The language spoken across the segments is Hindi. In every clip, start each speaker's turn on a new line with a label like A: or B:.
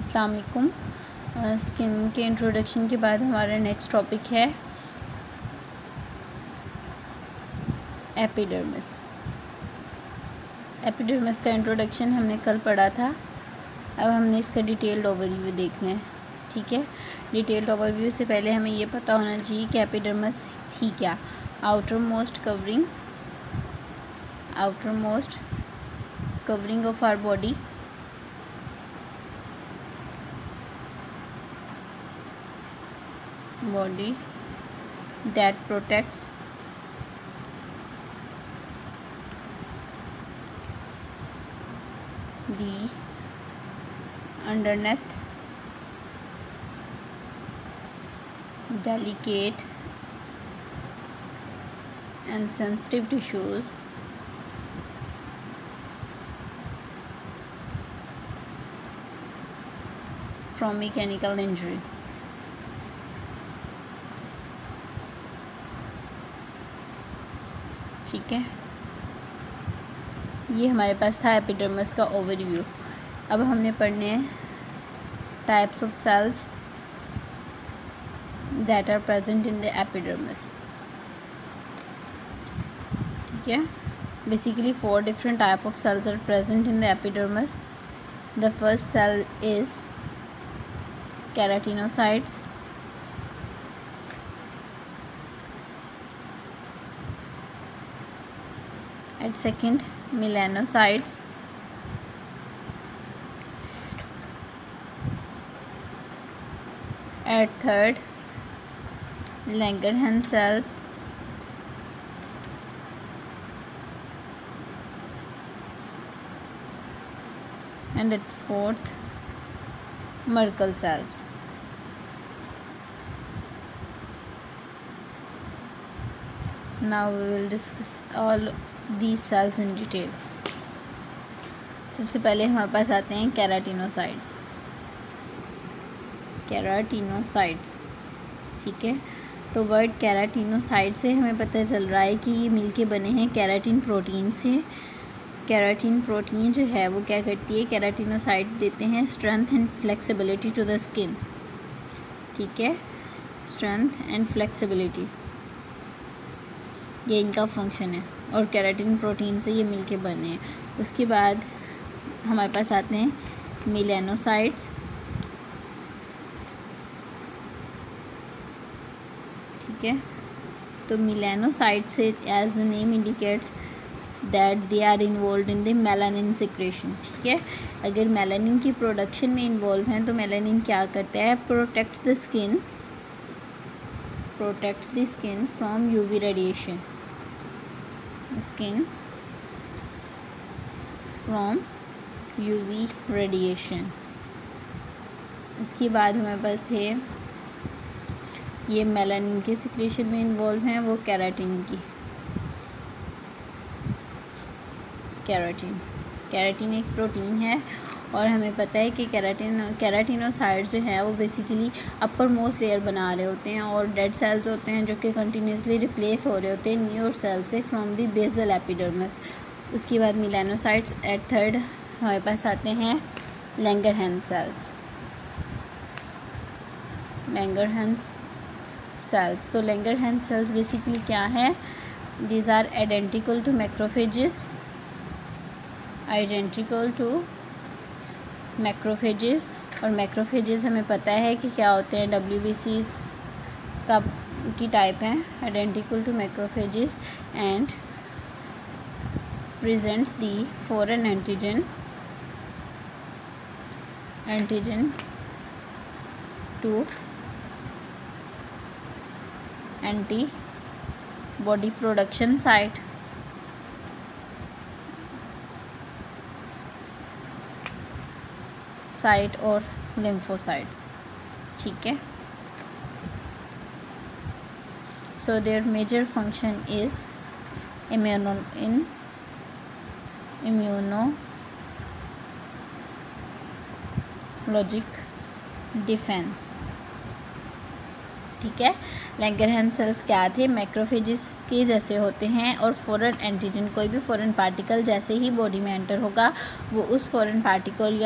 A: अस्सलाम वालेकुम। स्किन के इंट्रोडक्शन के बाद हमारा नेक्स्ट टॉपिक है एपिडर्मिस। एपिडर्मिस का इंट्रोडक्शन हमने कल पढ़ा था। अब हमने इसका डिटेल्ड ओवरव्यू देखना है। ठीक है, डिटेल्ड ओवरव्यू से पहले हमें ये पता होना चाहिए कि एपिडर्मिस थी क्या। Outer most covering of our body, that protects the underneath delicate and sensitive tissues from mechanical injury. ठीक है, ये हमारे पास था एपिडर्मिस का ओवरव्यू। अब हमने पढ़ने हैं types of cells that are present in the epidermis. ठीक है, basically 4 different type of cells are present in the epidermis. The first cell is keratinocytes. At second, melanocytes. At third, Langerhans cells. And at fourth, Merkel cells. Now we will discuss all these cells in detail. सबसे पहले हमारे पास आते हैं केराटिनोसाइट्स। ठीक है, तो वर्ड केराटिनोसाइट से हमें पता चल रहा है कि ये मिलके बने हैं केराटिन प्रोटीन से। केराटिन प्रोटीन जो है वो क्या करती है, केराटिनोसाइट देते हैं strength and flexibility to the skin. ठीक है, स्ट्रेंथ एंड फ्लेक्सिबिलिटी ये इनका फंक्शन है और केराटिन प्रोटीन से ये मिलके बने हैं। उसके बाद हमारे पास आते हैं मेलानोसाइट्स। ठीक है, तो मेलानोसाइट से as the name indicates that they are involve in the melanin secretion. ठीक है, अगर मेलानिन की प्रोडक्शन में इन्वॉल्व हैं तो मेलानिन क्या करता है, protects the skin from UV radiation. उसके बाद हमारे पास थे ये मेलानिन के सिक्रेशन में इन्वॉल्व हैं वो केराटिन एक प्रोटीन है और हमें पता है कि केराटिनोसाइट जो है वो बेसिकली अपर मोस्ट लेयर बना रहे होते हैं और डेड सेल्स होते हैं जो कि कंटिन्यूसली रिप्लेस हो रहे होते हैं न्यू सेल से फ्रॉम द बेसल एपिडर्मिस। उसके बाद मेलानोसाइट्स। एट थर्ड हमारे पास आते हैं लैंगरहैंस सेल्स। तो लैंगरहैंस सेल्स बेसिकली क्या है, these are identical to macrophages और मैक्रोफेजेस हमें पता है कि क्या होते हैं, WBCs की टाइप हैं, identical to macrophages and presents the foreign antigen to antibody production site और lymphocytes। ठीक है, so their major function is immunologic defense। ठीक है। लैंगरहैंस सेल्स क्या थे? मैक्रोफेजेस के जैसे होते हैं और फॉरेन एंटीजन, कोई भी फॉरेन पार्टिकल जैसे ही बॉडी में एंटर होगा वो उस फॉरेन पार्टिकल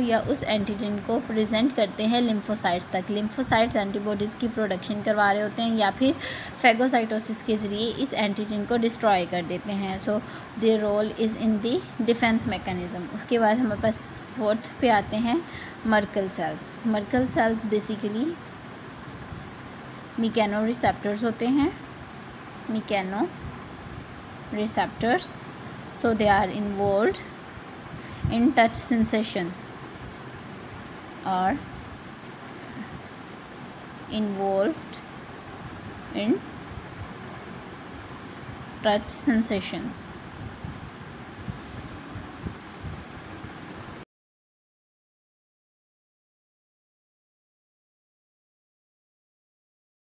A: या उस एंटीजन को प्रेजेंट करते हैं लिम्फोसाइट्स तक। लिम्फोसाइट्स एंटीबॉडीज़ की प्रोडक्शन करवा रहे होते हैं या फिर फैगोसाइटोसिस के ज़रिए इस एंटीजन को डिस्ट्रॉय कर देते हैं। So their role is in the defence mechanism. उसके बाद हमारे पास फोर्थ पे आते हैं Merkel cells. Merkel cells basically mechano receptors होते हैं, mechano receptors. So they are involved in touch sensation और involved in touch sensations.